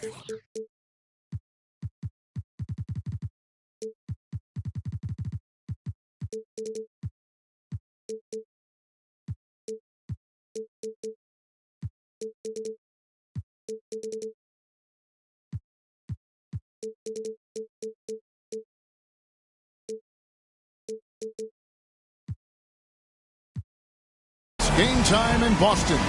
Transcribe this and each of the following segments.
Game time in Boston.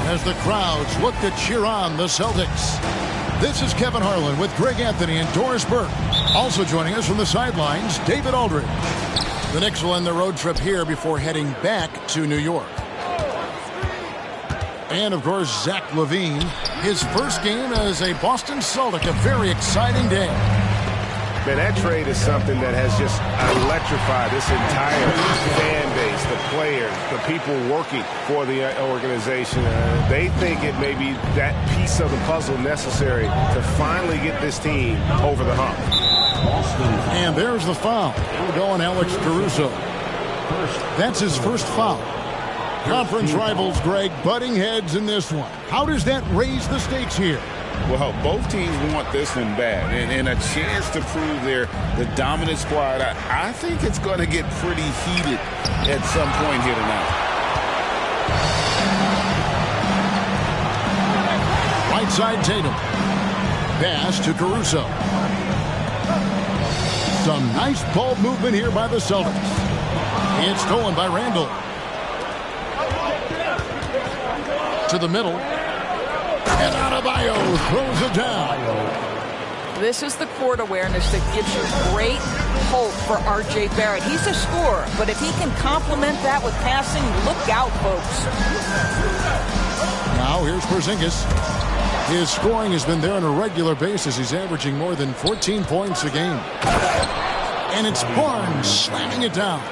As the crowds look to cheer on the Celtics. This is Kevin Harlan with Greg Anthony and Doris Burke. Also joining us from the sidelines, David Aldridge. The Knicks will end their road trip here before heading back to New York. And, of course, Zach LaVine, his first game as a Boston Celtic, a very exciting day. Man, that trade is something that has just electrified this entire fan base, the players, the people working for the organization. They think it may be that piece of the puzzle necessary to finally get this team over the hump. And there's the foul. We'll go on Alex Caruso. That's his first foul. Conference rivals, Greg, butting heads in this one. How does that raise the stakes here? Well, both teams want this one bad, and a chance to prove they're the dominant squad. I think it's going to get pretty heated at some point here tonight. Right side Tatum. Pass to Caruso. Some nice ball movement here by the Celtics. It's stolen by Randall. To the middle. And Adebayo throws it down. This is the court awareness that gives you great hope for R.J. Barrett. He's a scorer, but if he can complement that with passing, look out, folks. Now here's Porzingis. His scoring has been there on a regular basis. He's averaging more than 14 points a game. And it's Barnes slamming it down.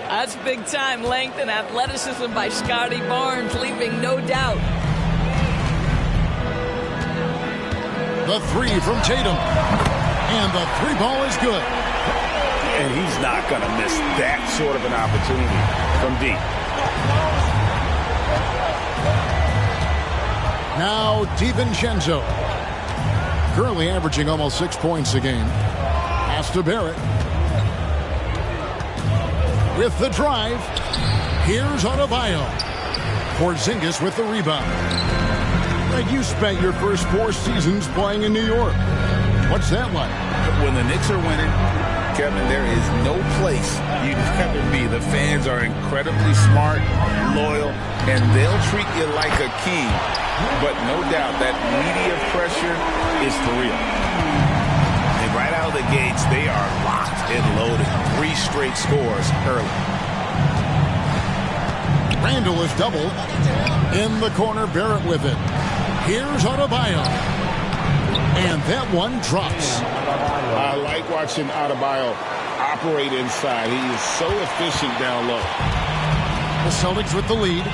That's big-time length and athleticism by Scotty Barnes, leaving no doubt. The three from Tatum. And the three ball is good. And he's not going to miss that sort of an opportunity from deep. Now DiVincenzo. Currently averaging almost 6 points a game. Pass to Barrett. With the drive. Here's Adebayo. Porzingis with the rebound. You spent your first 4 seasons playing in New York. What's that like? When the Knicks are winning, Kevin, there is no place you'd rather be. The fans are incredibly smart, loyal, and they'll treat you like a king. But no doubt that media pressure is for real. And right out of the gates, they are locked and loaded. 3 straight scores early. Randall is doubled. In the corner, Barrett with it. Here's Adebayo. And that one drops. I like watching Adebayo operate inside. He is so efficient down low. The Celtics with the lead.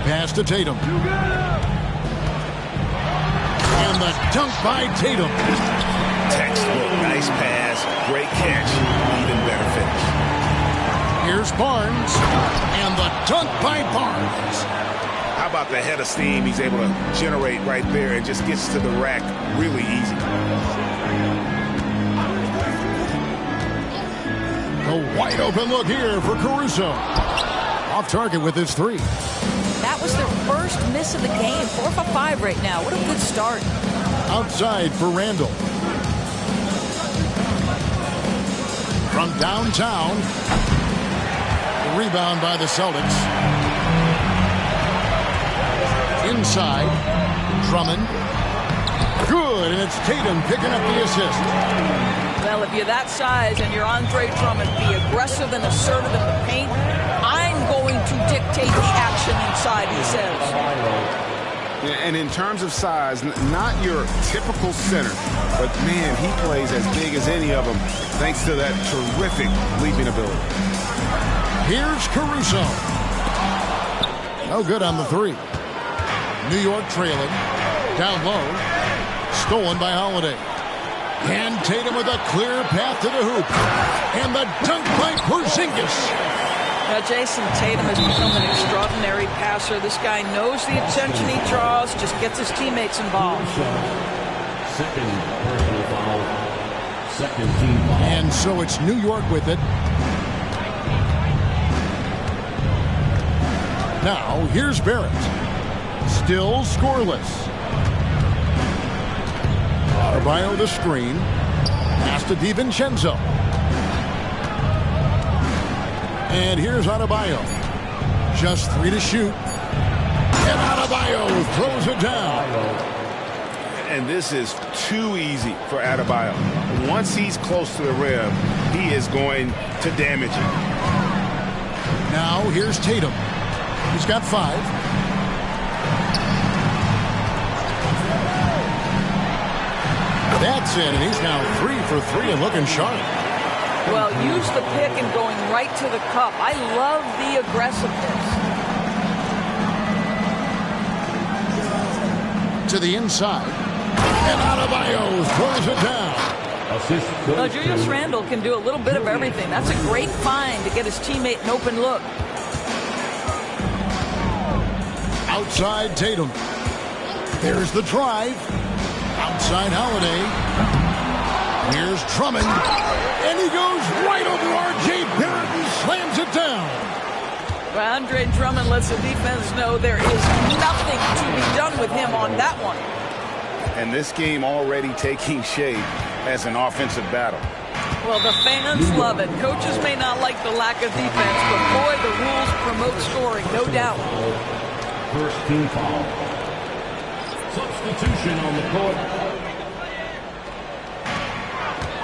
Pass to Tatum. And the dunk by Tatum. Textbook, nice pass, great catch, even better finish. Here's Barnes. And the dunk by Barnes. How about the head of steam he's able to generate right there and just gets to the rack really easy. A wide open look here for Caruso. Off target with his 3. That was their first miss of the game. 4 for 5 right now. What a good start. Outside for Randall. From downtown. Rebound by the Celtics. Inside. Drummond. Good, and it's Tatum picking up the assist. Well, if you're that size and you're Andre Drummond, be aggressive and assertive in the paint. I'm going to dictate the action inside, he says. And in terms of size, not your typical center, but man, he plays as big as any of them thanks to that terrific leaping ability. Here's Caruso. No good on the 3. New York trailing. Down low. Stolen by Holiday. And Tatum with a clear path to the hoop. And the dunk by Porzingis. Now, Jason Tatum has become an extraordinary passer. This guy knows the attention he draws, just gets his teammates involved. Second personal foul. Second team foul. And so it's New York with it. Now, here's Barrett. Still scoreless. Adebayo the screen. Pass to DiVincenzo. And here's Adebayo. Just 3 to shoot. And Adebayo throws it down. And this is too easy for Adebayo. Once he's close to the rim, he is going to damage it. Now here's Tatum. He's got 5. That's it, and he's now 3 for 3 and looking sharp. Well, use the pick and going right to the cup. I love the aggressiveness. To the inside. And Adebayo throws it down. Well, Julius Randle can do a little bit of everything. That's a great find to get his teammate an open look. Outside Tatum. There's the drive. Outside Holiday. Here's Drummond. And he goes right over R.J. Barrett and slams it down. Well, Andre Drummond lets the defense know there is nothing to be done with him on that one. And this game already taking shape as an offensive battle. Well, the fans love it. Coaches may not like the lack of defense, but boy, the rules promote scoring, no doubt. First team foul. Substitution on the court.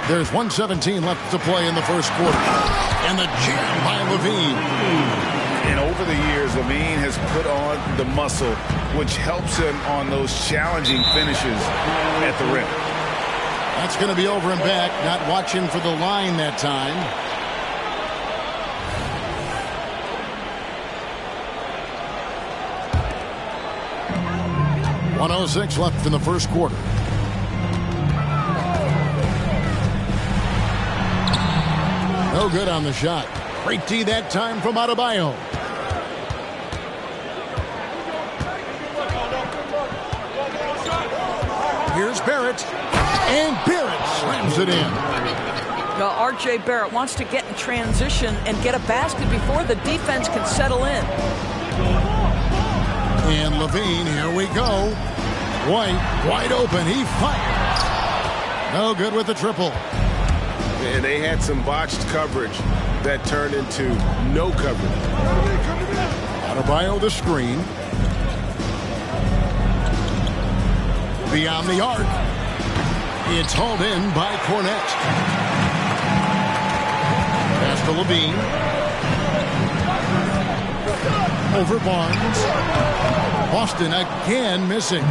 There's 1:17 left to play in the first quarter. And the jam by Levine. And over the years, Levine has put on the muscle, which helps him on those challenging finishes at the rim. That's going to be over and back. Not watching for the line that time. .106 left in the first quarter. No good on the shot. Great D that time from Adebayo. Here's Barrett. And Barrett slams it in. Well, R.J. Barrett wants to get in transition and get a basket before the defense can settle in. And Levine, here we go. White, wide open. He fires. No good with the triple. And they had some botched coverage that turned into no coverage. Adebayo the screen. Beyond the arc. It's hauled in by Cornette. Pass to Levine. Over Barnes. Boston again missing.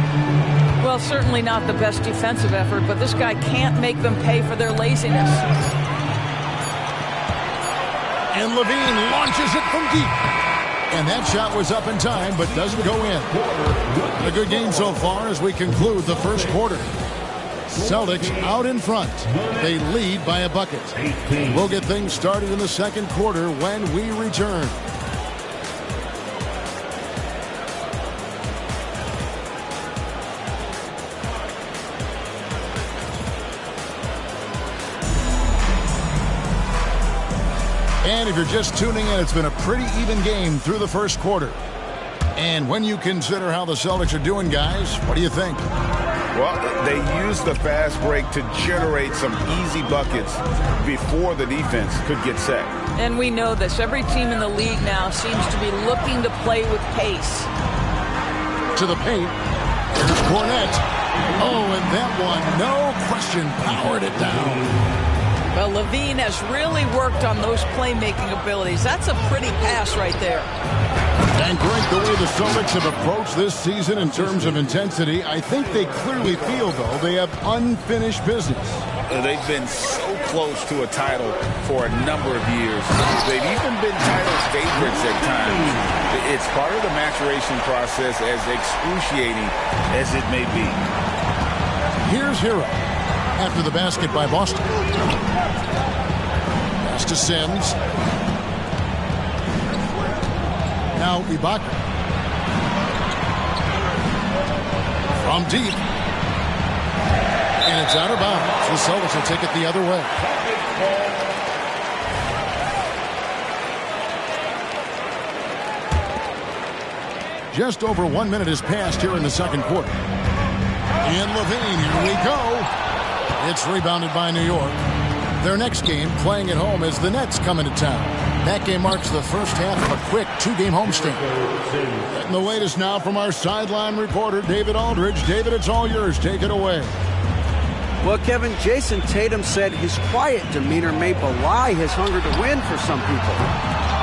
Well, certainly not the best defensive effort, but this guy can't make them pay for their laziness. And Levine launches it from deep. And that shot was up in time, but doesn't go in. A good game so far as we conclude the first quarter. Celtics out in front. They lead by a bucket. We'll get things started in the second quarter when we return. And if you're just tuning in, it's been a pretty even game through the first quarter. And when you consider how the Celtics are doing, guys, what do you think? Well, they used the fast break to generate some easy buckets before the defense could get set. And we know this. Every team in the league now seems to be looking to play with pace. To the paint. Here's Cornette. Oh, and that one, no question, powered it down. Well, Levine has really worked on those playmaking abilities. That's a pretty pass right there. And Greg, the way the Celtics have approached this season in terms of intensity, I think they clearly feel, though, they have unfinished business. They've been so close to a title for a number of years. They've even been title favorites at times. It's part of the maturation process, as excruciating as it may be. Here's Hero. After the basket by Boston. Pass to Sims. Now Ibaka. From deep. And it's out of bounds. The Celtics will take it the other way. Just over 1 minute has passed here in the second quarter. And Levine, here we go. It's rebounded by New York. Their next game, playing at home, is the Nets coming to town. That game marks the first half of a quick two-game homestand. And the latest now from our sideline reporter, David Aldridge. David, it's all yours. Take it away. Well, Kevin, Jason Tatum said his quiet demeanor may belie his hunger to win for some people.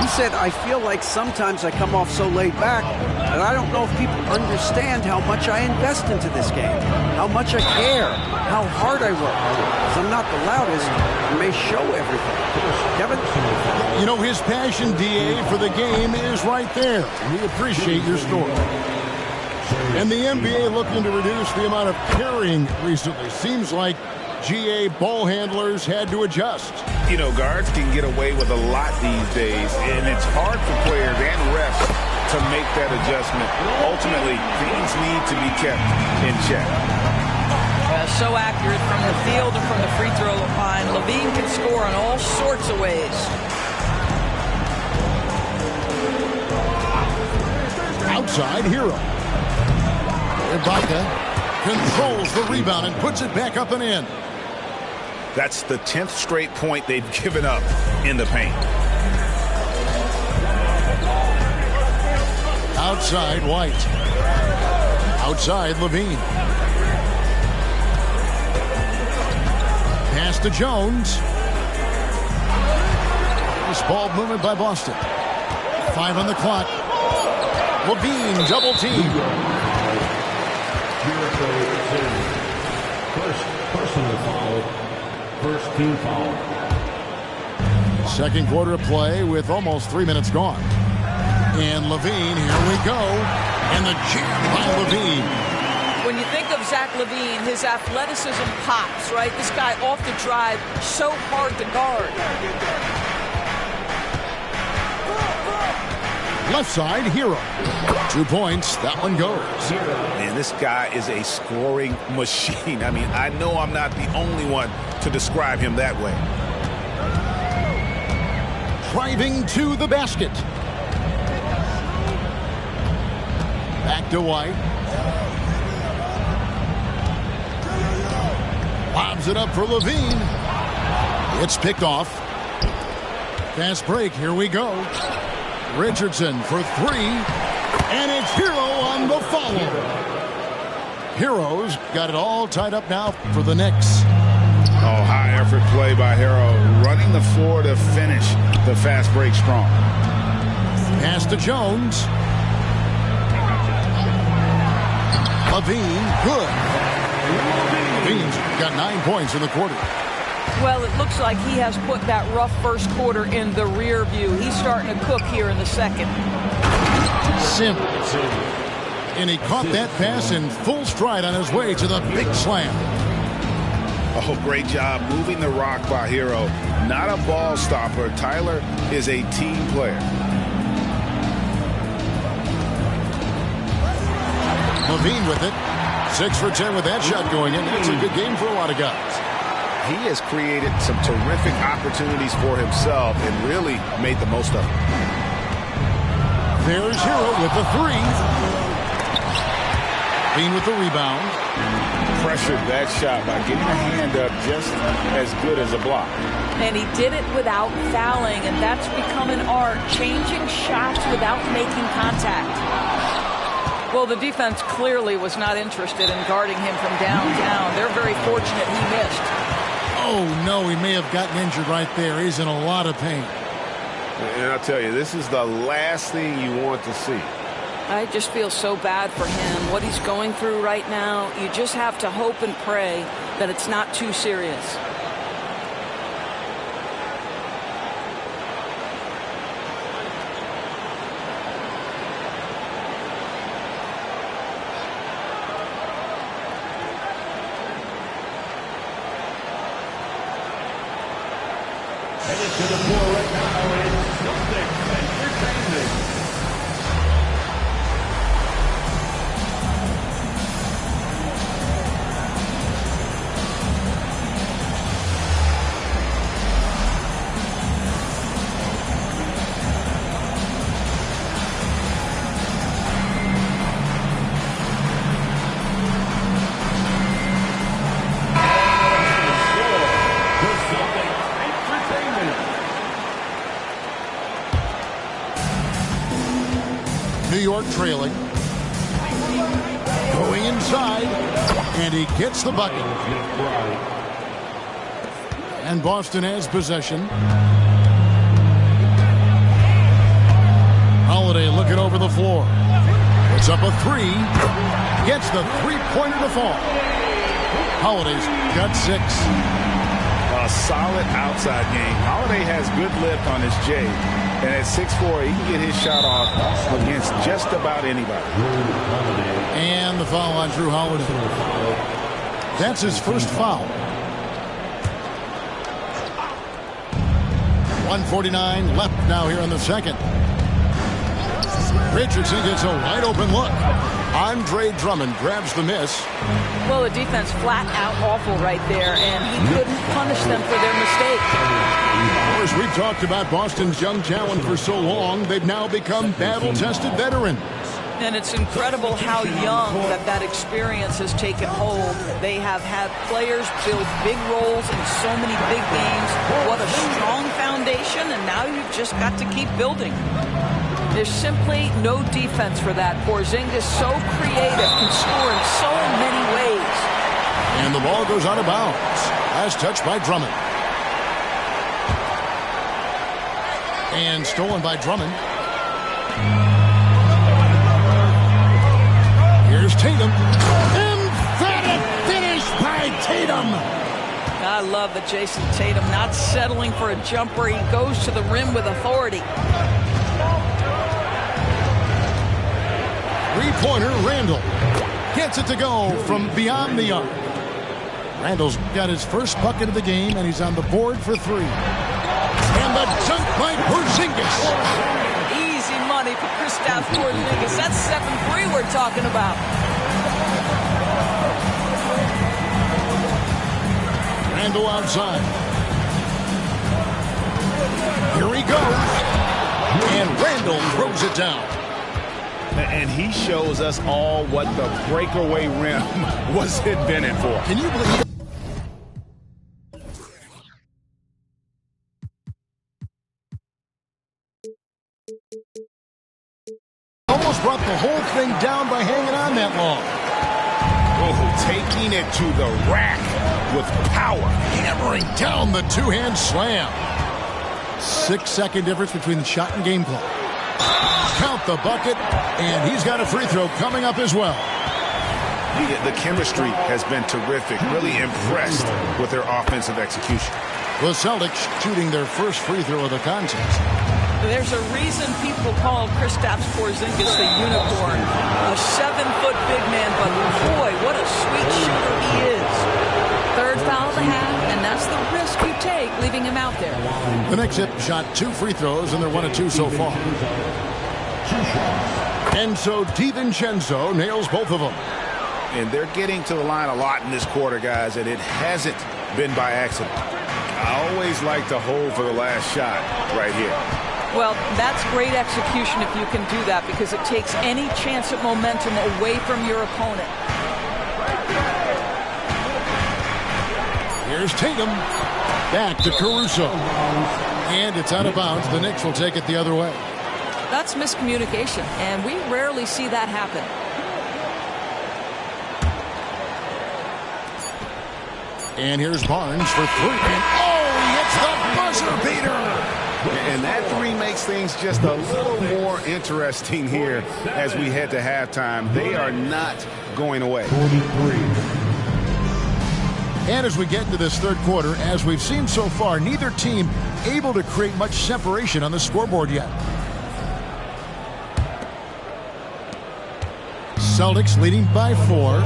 He said, I feel like sometimes I come off so laid back that I don't know if people understand how much I invest into this game, how much I care, how hard I work. Because I'm not the loudest, I may show everything. Kevin? You know, his passion, DA, for the game is right there. We appreciate your story. And the NBA looking to reduce the amount of carrying recently. Seems like GA ball handlers had to adjust. You know, guards can get away with a lot these days, and it's hard for players and refs to make that adjustment. Ultimately, things need to be kept in check. So accurate from the field and from the free throw line. Levine can score in all sorts of ways. Outside, Hero. Ibaka controls the rebound and puts it back up and in. That's the 10th straight point they've given up in the paint. Outside, White. Outside, Levine. Pass to Jones. This ball movement by Boston. 5 on the clock. Levine, double team. First personal foul. First team foul. Second quarter of play with almost 3 minutes gone. And Levine, here we go. And the jam by Levine. When you think of Zach LaVine, his athleticism pops, right? This guy off the drive, so hard to guard. Left side, Hero. 2 points. That one goes. Man, this guy is a scoring machine. I mean, I know I'm not the only one to describe him that way. Driving to the basket. Back to White. Lobs it up for Levine. It's picked off. Fast break. Here we go. Richardson for 3. And it's Hero on the follow. Hero's got it all tied up now for the Knicks. Oh, high effort play by Hero. Running the floor to finish the fast break strong. Pass to Jones. Levine, good. Levine's got 9 points in the quarter. Well, it looks like he has put that rough first quarter in the rear view. He's starting to cook here in the second. Simmons. And he caught that pass in full stride on his way to the big slam. Oh, great job moving the rock by Hero. Not a ball stopper. Tyler is a team player. Levine with it. 6 for 10 with that shot going in. That's a good game for a lot of guys. He has created some terrific opportunities for himself and really made the most of it. There's Hero with the 3. Levine with the rebound. Pressured that shot by getting a hand up just as good as a block. And he did it without fouling, and that's become an art, changing shots without making contact. Well, the defense clearly was not interested in guarding him from downtown. They're very fortunate he missed. Oh, no, he may have gotten injured right there. He's in a lot of pain. And I'll tell you, this is the last thing you want to see. I just feel so bad for him, what he's going through right now. You just have to hope and pray that it's not too serious. Headed to the floor right now is Celtics Entertainment. New York trailing. Going inside. And he gets the bucket. And Boston has possession. Holiday looking over the floor. Puts up a 3. Gets the three-pointer to fall. Holiday's got 6. A solid outside game. Holiday has good lift on his J. And at 6'4", he can get his shot off against just about anybody. And the foul on Drew Holiday. That's his first foul. 1:49 left now here in the second. Richardson gets a wide open look. Andre Drummond grabs the miss. Well, the defense flat out awful right there, and he couldn't punish them for their mistake. Of course, we've talked about Boston's young talent for so long. They've now become battle-tested veterans. And it's incredible how young that experience has taken hold. They have had players build big roles in so many big games. What a strong foundation, and now you've just got to keep building. There's simply no defense for that. Porzingis, so creative, can score in so many ways. And the ball goes out of bounds. Last touch by Drummond. And stolen by Drummond. Here's Tatum. Emphatic finish by Tatum. I love that Jason Tatum not settling for a jumper. He goes to the rim with authority. Three-pointer, Randall. Gets it to go from beyond the arc. Randall's got his first bucket of the game, and he's on the board for three. And the dunk by Porzingis. Easy money for Kristaps Porzingis. That's 7-3 we're talking about. Randall outside. Here he goes. And Randall throws it down. And he shows us all what the breakaway rim was invented for. Can you believe it? Almost brought the whole thing down by hanging on that long. Oh, taking it to the rack with power. Hammering down the two-hand slam. 6-second difference between the shot and game clock. Count the bucket, and he's got a free throw coming up as well. The chemistry has been terrific. Really impressed with their offensive execution. The Celtics shooting their first free throw of the contest. There's a reason people call Kristaps Porzingis the unicorn. A 7-foot big man, but boy, what a sweet shooter he is. Third foul of the half, and that's the risk you take leaving him out there. The Knicks have shot 2 free throws, and they're 1 of 2 so far. And so DiVincenzo nails both of them. And they're getting to the line a lot in this quarter, guys, and it hasn't been by accident. I always like to hold for the last shot right here. Well, that's great execution if you can do that, because it takes any chance at momentum away from your opponent. Here's Tatum. Back to Caruso. And it's out of bounds. The Knicks will take it the other way. That's miscommunication, and we rarely see that happen. And here's Barnes for 3. And he hits the buzzer beater. And that 3 makes things just a little more interesting here as we head to halftime. They are not going away. 43. And as we get into this third quarter, as we've seen so far, neither team able to create much separation on the scoreboard yet. Celtics leading by 4.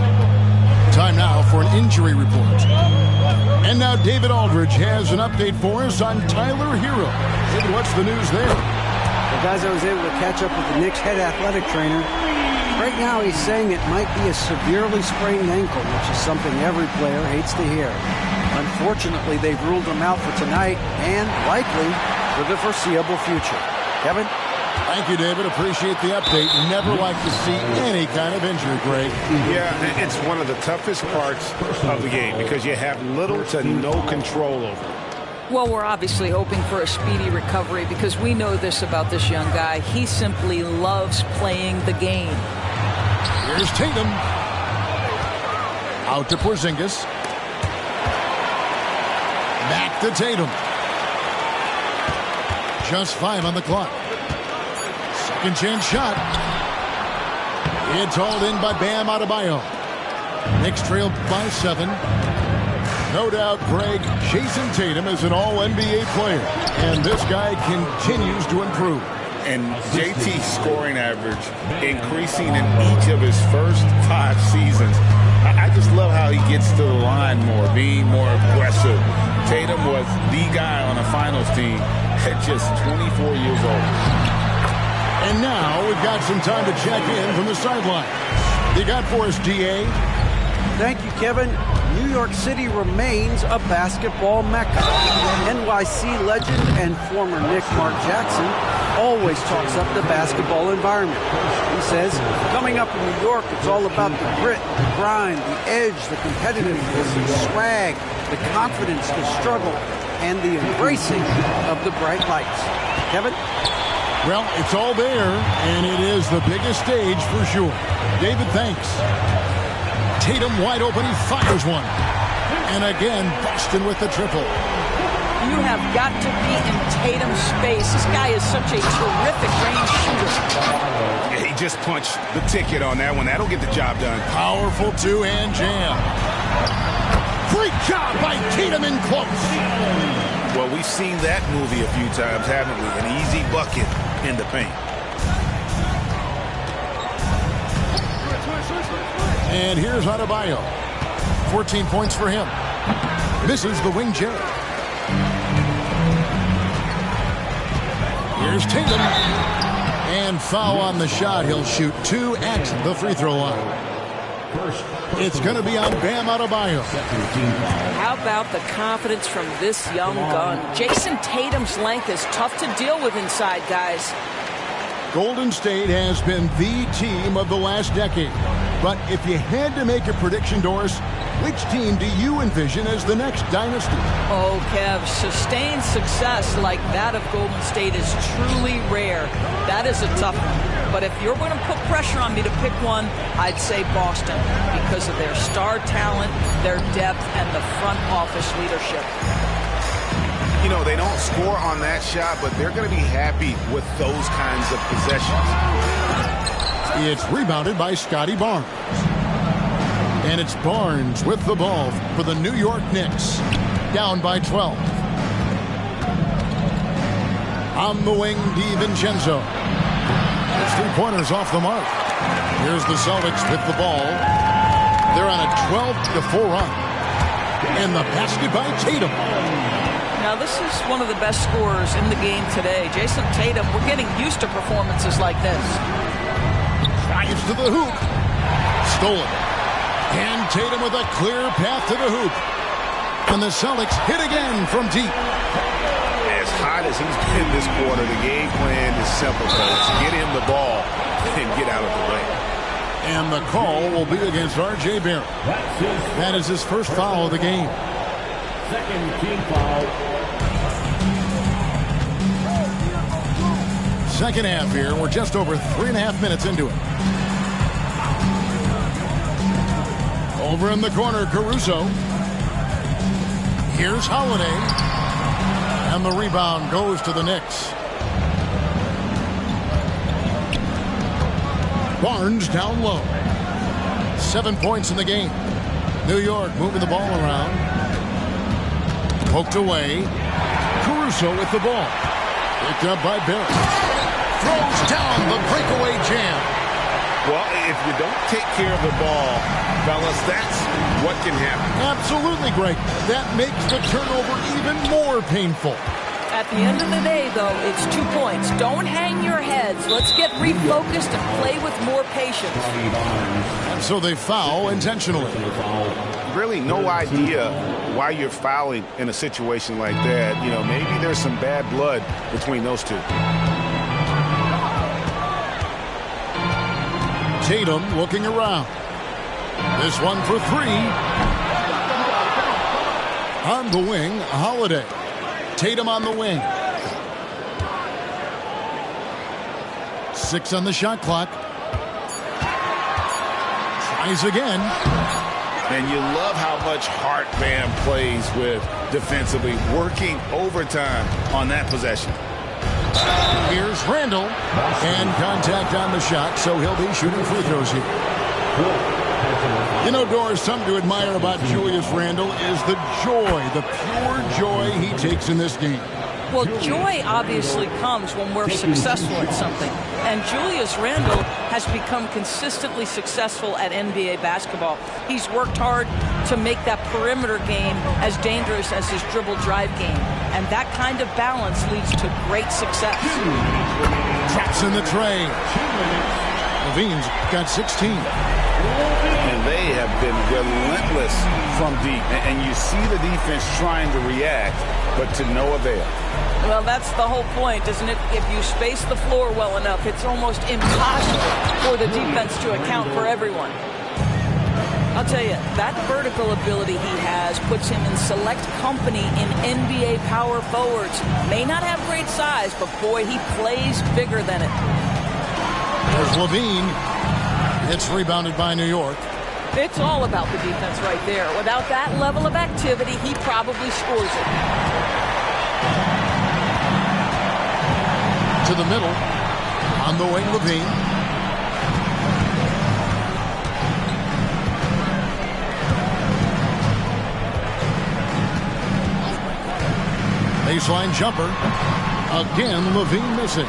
Time now for an injury report. And now David Aldridge has an update for us on Tyler Hero. David, what's the news there? Well, guys, I was able to catch up with the Knicks head athletic trainer. Right now he's saying it might be a severely sprained ankle, which is something every player hates to hear. Unfortunately, they've ruled him out for tonight and likely for the foreseeable future. Kevin? Thank you, David. Appreciate the update. Never like to see any kind of injury, Greg. Yeah, it's one of the toughest parts of the game because you have little to no control over it. Well, we're obviously hoping for a speedy recovery because we know this about this young guy. He simply loves playing the game. Here's Tatum. Out to Porzingis. Back to Tatum. Just 5 on the clock. Second chance shot. It's hauled in by Bam Adebayo. Knicks trail by 7. No doubt, Greg, Jason Tatum is an all-NBA player, and this guy continues to improve. And JT's scoring average increasing in each of his first 5 seasons. I just love how he gets to the line more, being more aggressive. Tatum was the guy on a finals team at just 24 years old. And now we've got some time to check in from the sideline. You got for us, DA? Thank you, Kevin. New York City remains a basketball mecca. NYC legend and former Knick Mark Jackson always talks up the basketball environment. He says, coming up in New York, it's all about the grit, the grind, the edge, the competitiveness, the swag, the confidence, the struggle, and the embracing of the bright lights. Kevin? Well, it's all there, and it is the biggest stage for sure. David, thanks. Tatum wide open. He fires one. And again, Boston with the triple. You have got to be in Tatum's space. This guy is such a terrific range shooter. Yeah, he just punched the ticket on that one. That'll get the job done. Powerful two-hand jam. Great job by Tatum in close. Well, we've seen that movie a few times, haven't we? An easy bucket in the paint. And here's Adebayo. 14 points for him. Misses the wing J. Here's Tatum. And foul on the shot. He'll shoot 2 at the free throw line. It's going to be on Bam Adebayo. How about the confidence from this young gun? Jason Tatum's length is tough to deal with inside, guys. Golden State has been the team of the last decade. But if you had to make a prediction, Doris, which team do you envision as the next dynasty? Oh, Kev, sustained success like that of Golden State is truly rare. That is a tough one. But if you're going to put pressure on me to pick one, I'd say Boston because of their star talent, their depth, and the front office leadership. You know, they don't score on that shot, but they're going to be happy with those kinds of possessions. It's rebounded by Scotty Barnes. And it's Barnes with the ball for the New York Knicks. Down by 12. On the wing, DiVincenzo. It's 3-pointers off the mark. Here's the Celtics with the ball. They're on a 12-4 run. And the basket by Tatum. Now, this is one of the best scorers in the game today. Jason Tatum, we're getting used to performances like this. Drives to the hoop. Stolen. And Tatum with a clear path to the hoop. And the Celtics hit again from deep. As hot as he's been this quarter, the game plan is simple, folks. Get him the ball and get out of the way. And the call will be against R.J. Barrett. That is his first foul of the game. Second team foul. Second half here. We're just over 3.5 minutes into it. Over in the corner, Caruso. Here's Holiday. And the rebound goes to the Knicks. Barnes down low. 7 points in the game. New York moving the ball around. Poked away. Caruso with the ball. Picked up by Barrett. Throws down the breakaway jam. Well, if you don't take care of the ball, fellas, that's what can happen. Absolutely, Greg. That makes the turnover even more painful. At the end of the day, though, it's 2 points. Don't hang your heads. Let's get refocused and play with more patience. And so they foul intentionally. Really no idea why you're fouling in a situation like that. You know, maybe there's some bad blood between those two. Tatum looking around. This one for 3. On the wing, Holiday. Tatum on the wing. 6 on the shot clock. Tries again. And you love how much heart Bam plays with defensively, working overtime on that possession. Here's Randall. And contact on the shot, so he'll be shooting free throws here. You know, Doris, something to admire about Julius Randle is the joy, the pure joy he takes in this game. Well, joy obviously comes when we're successful at something. And Julius Randle has become consistently successful at NBA basketball. He's worked hard to make that perimeter game as dangerous as his dribble drive game. And that kind of balance leads to great success. Traps in the tray. Levine's got 16. And they have been relentless from deep. And you see the defense trying to react, but to no avail. Well, that's the whole point, isn't it? If you space the floor well enough, it's almost impossible for the defense to account for everyone. I'll tell you, that vertical ability he has puts him in select company in NBA power forwards. May not have great size, but boy, he plays bigger than it. There's Levine. It's rebounded by New York. It's all about the defense right there. Without that level of activity, he probably scores it. To the middle. On the wing, Levine. Baseline jumper. Again, Levine missing.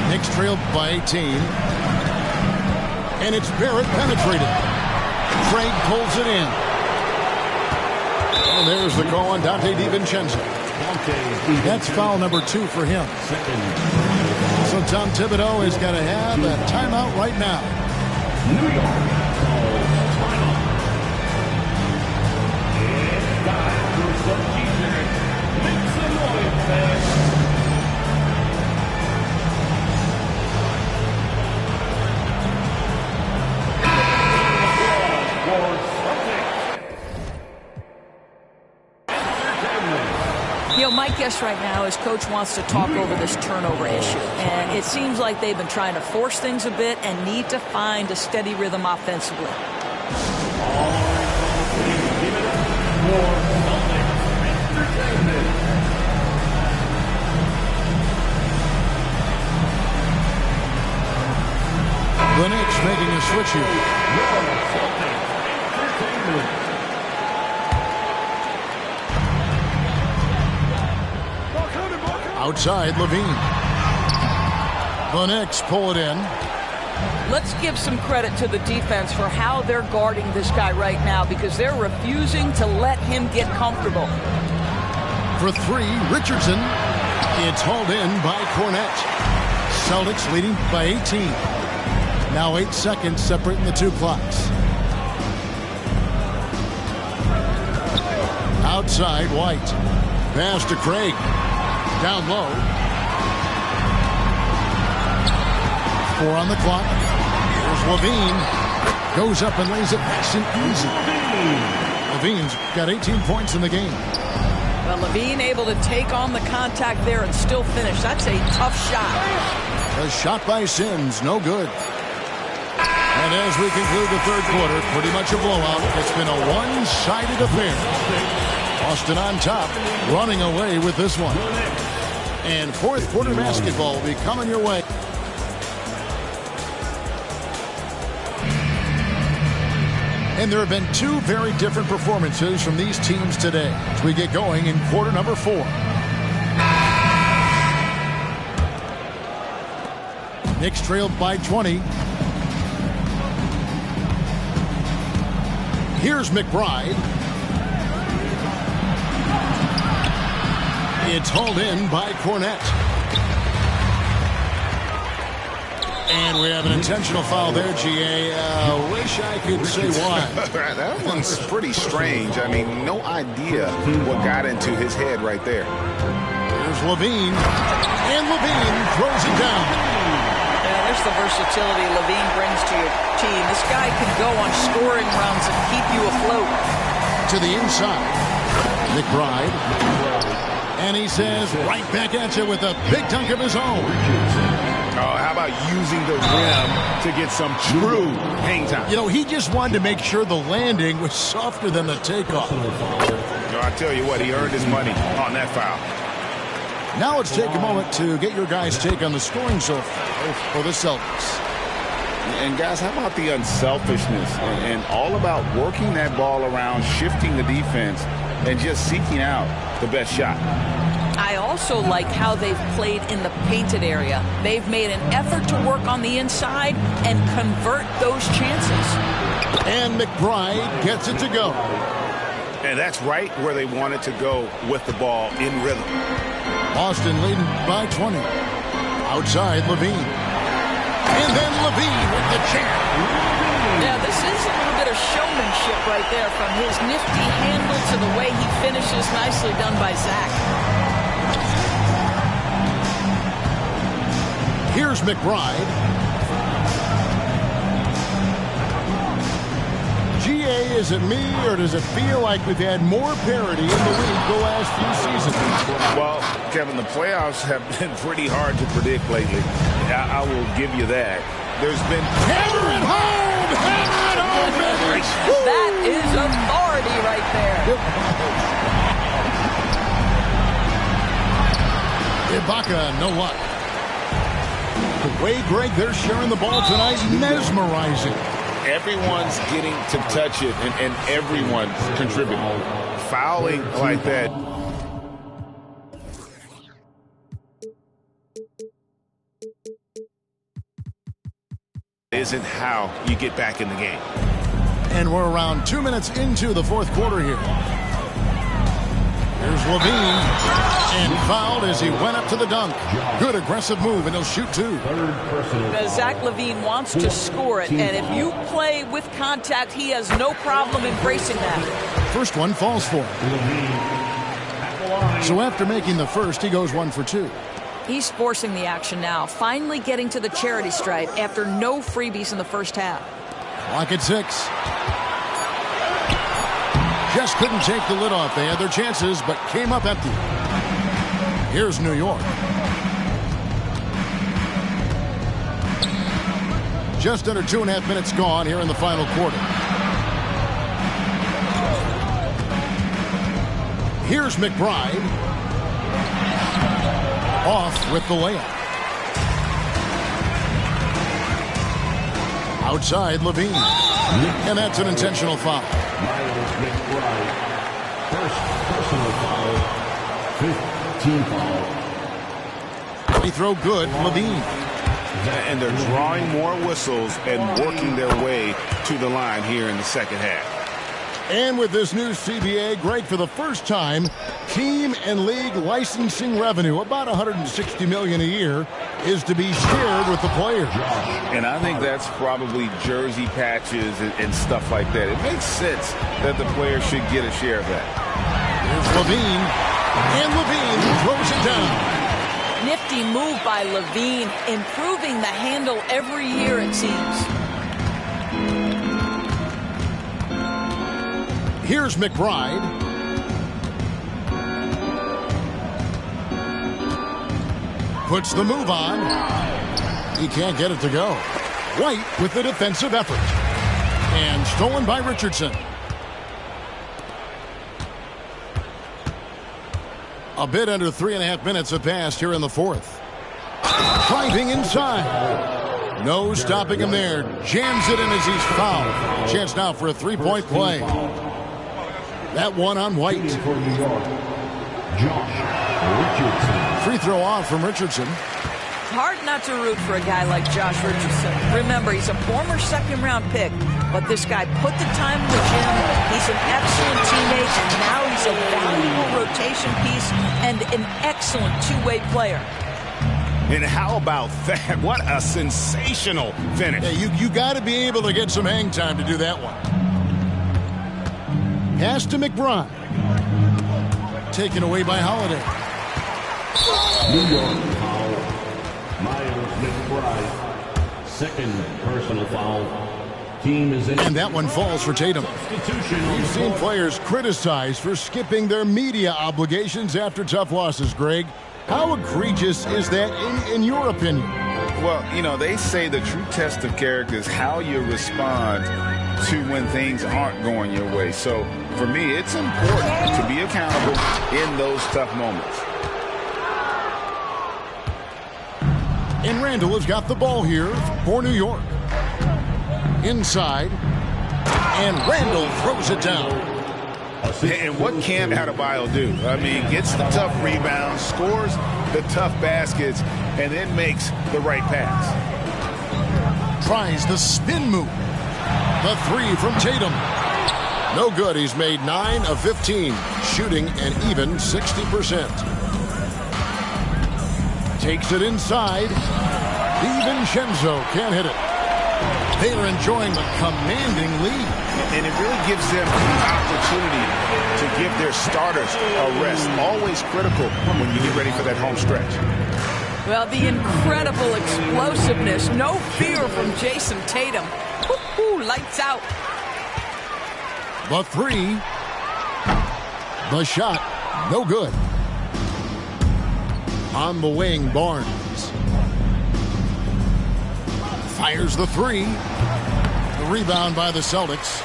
Knicks trailed by 18. And it's Barrett penetrated. Craig pulls it in. And there's the call on Dante DiVincenzo. That's foul number 2 for him. So Tom Thibodeau has got to have a timeout right now. New York. It's time for some t-shirts. Make some noise, fans. You know, my guess right now is Coach wants to talk over this turnover issue. And it seems like they've been trying to force things a bit and need to find a steady rhythm offensively. The Knicks making a switch here. Outside, Levine. The Knicks pull it in. Let's give some credit to the defense for how they're guarding this guy right now because they're refusing to let him get comfortable. For 3, Richardson. It's hauled in by Cornette. Celtics leading by 18. Now 8 seconds separating the 2 clocks. Outside, White. Pass to Craig. Down low. 4 on the clock. Here's Levine. Goes up and lays it nice and easy. Levine's got 18 points in the game. Well, Levine able to take on the contact there and still finish. That's a tough shot. A shot by Sims, no good. And as we conclude the 3rd quarter, pretty much a blowout. It's been a one-sided affair. Boston on top, running away with this one. And 4th quarter basketball will be coming your way. And there have been 2 very different performances from these teams today as we get going in quarter number 4. Knicks trailed by 20. Here's McBride. It's hauled in by Cornette. And we have an intentional foul there, GA. Wish I could say why. That one's pretty strange. I mean, no idea what got into his head right there. Here's Levine. And Levine throws it down. Yeah, there's the versatility Levine brings to your team. This guy can go on scoring runs and keep you afloat. To the inside. McBride. And he says, right back at you with a big dunk of his own. How about using the rim to get some true hang time? You know, he just wanted to make sure the landing was softer than the takeoff. I tell you what, he earned his money on that foul. Now let's take a moment to get your guys' take on the scoring so far for the Celtics. And guys, how about the unselfishness and all about working that ball around, shifting the defense, and just seeking out the best shot. I also like how they've played in the painted area. They've made an effort to work on the inside and convert those chances. And McBride gets it to go. And that's right where they wanted to go with the ball in rhythm. Boston leading by 20. Outside, Levine. And then Levine with the jam. Yeah, this is a little bit of showmanship right there, from his nifty handle to the way he finishes. Nicely done by Zach. Here's McBride. GA is it me, or does it feel like we've had more parity in the league the last few seasons? Well, Kevin, the playoffs have been pretty hard to predict lately. I will give you that. There's been... Hammer it home! Hammer it home, baby! That is authority right there. Ibaka, no luck. The way, Greg, they're sharing the ball tonight, mesmerizing. Everyone's getting to touch it, and everyone's contributing. Fouling like that. Isn't how you get back in the game. And we're around 2 minutes into the fourth quarter here. Here's Levine, and fouled as he went up to the dunk. Good aggressive move, and he'll shoot two. Now, Zach LaVine wants to score it, and if you play with contact, he has no problem embracing that. First one falls for him. So after making the first, he goes 1 for 2. He's forcing the action now, finally getting to the charity stripe after no freebies in the first half. Clock at 6. Just couldn't take the lid off. They had their chances, but came up empty. Here's New York. Just under 2.5 minutes gone here in the final quarter. Here's McBride. Off with the layup. Outside Levine. And that's an intentional foul. First personal foul. 15 foul. Free throw good, Levine. And they're drawing more whistles and working their way to the line here in the second half. And with this new CBA, Greg, for the first time, team and league licensing revenue, about $160 million a year, is to be shared with the players. And I think that's probably jersey patches and stuff like that. It makes sense that the players should get a share of that. Here's Levine, and Levine throws it down. Nifty move by Levine, improving the handle every year, it seems. Here's McBride. Puts the move on. He can't get it to go. White with the defensive effort. And stolen by Richardson. A bit under 3.5 minutes have passed here in the fourth. Driving inside. No stopping him there. Jams it in as he's fouled. Chance now for a three-point play. That one on White. For New York, Josh Richardson. Free throw off from Richardson. Hard not to root for a guy like Josh Richardson. Remember, he's a former second-round pick, but this guy put the time in the gym. He's an excellent teammate, and now he's a valuable rotation piece and an excellent two-way player. And how about that? What a sensational finish. Yeah, you got to be able to get some hang time to do that one. Pass to McBride. Taken away by Holiday. New York foul. Miles McBride. Second personal foul. Team is in. And that one falls for Tatum. We've seen players criticized for skipping their media obligations after tough losses, Greg. How egregious is that in your opinion? Well, you know, they say the true test of character is how you respond to when things aren't going your way. So, for me, it's important to be accountable in those tough moments. And Randall has got the ball here for New York. Inside. And Randall throws it down. And what can Adebayo do? I mean, gets the tough rebounds, scores the tough baskets, and then makes the right pass. Tries the spin move. The three from Tatum. No good. He's made 9 of 15, shooting an even 60%. Takes it inside. DiVincenzo can't hit it. They are enjoying the commanding lead. And it really gives them the opportunity to give their starters a rest. Always critical when you get ready for that home stretch. Well, the incredible explosiveness, no fear from Jason Tatum. Woo-hoo, lights out. The three. The shot. No good. On the wing, Barnes. Fires the three. The rebound by the Celtics.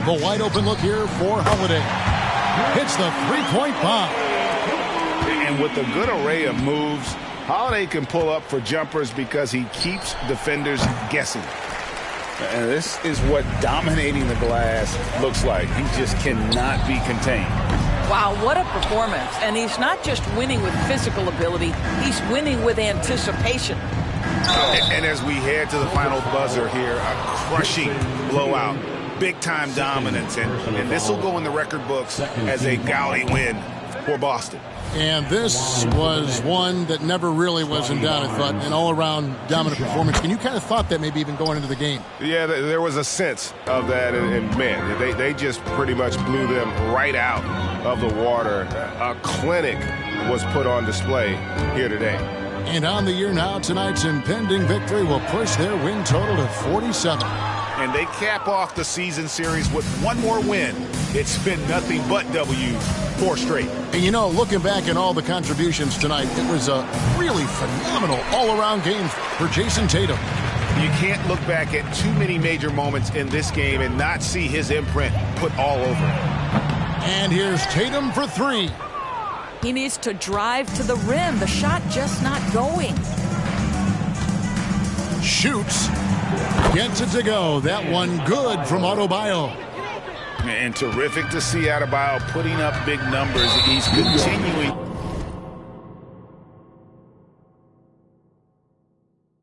The wide open look here for Holiday. Hits the three-point bomb. And with a good array of moves, Holiday can pull up for jumpers because he keeps defenders guessing. And this is what dominating the glass looks like. He just cannot be contained. Wow, what a performance. And he's not just winning with physical ability, he's winning with anticipation. And as we head to the final buzzer here, a crushing blowout, big-time dominance, and this will go in the record books as a gaudy win for Boston. And this was one that never really was in doubt, I thought, an all-around dominant performance. And you kind of thought that maybe even going into the game. Yeah, there was a sense of that, and man, they just pretty much blew them right out of the water. A clinic was put on display here today. And on the year now, tonight's impending victory will push their win total to 47. And they cap off the season series with one more win. It's been nothing but W, 4 straight. And you know, looking back at all the contributions tonight, it was a really phenomenal all-around game for Jason Tatum. You can't look back at too many major moments in this game and not see his imprint put all over it. And here's Tatum for three. He needs to drive to the rim. The shot just not going. Shoots. Gets it to go. That one good from Adebayo. And terrific to see Adebayo putting up big numbers. He's continuing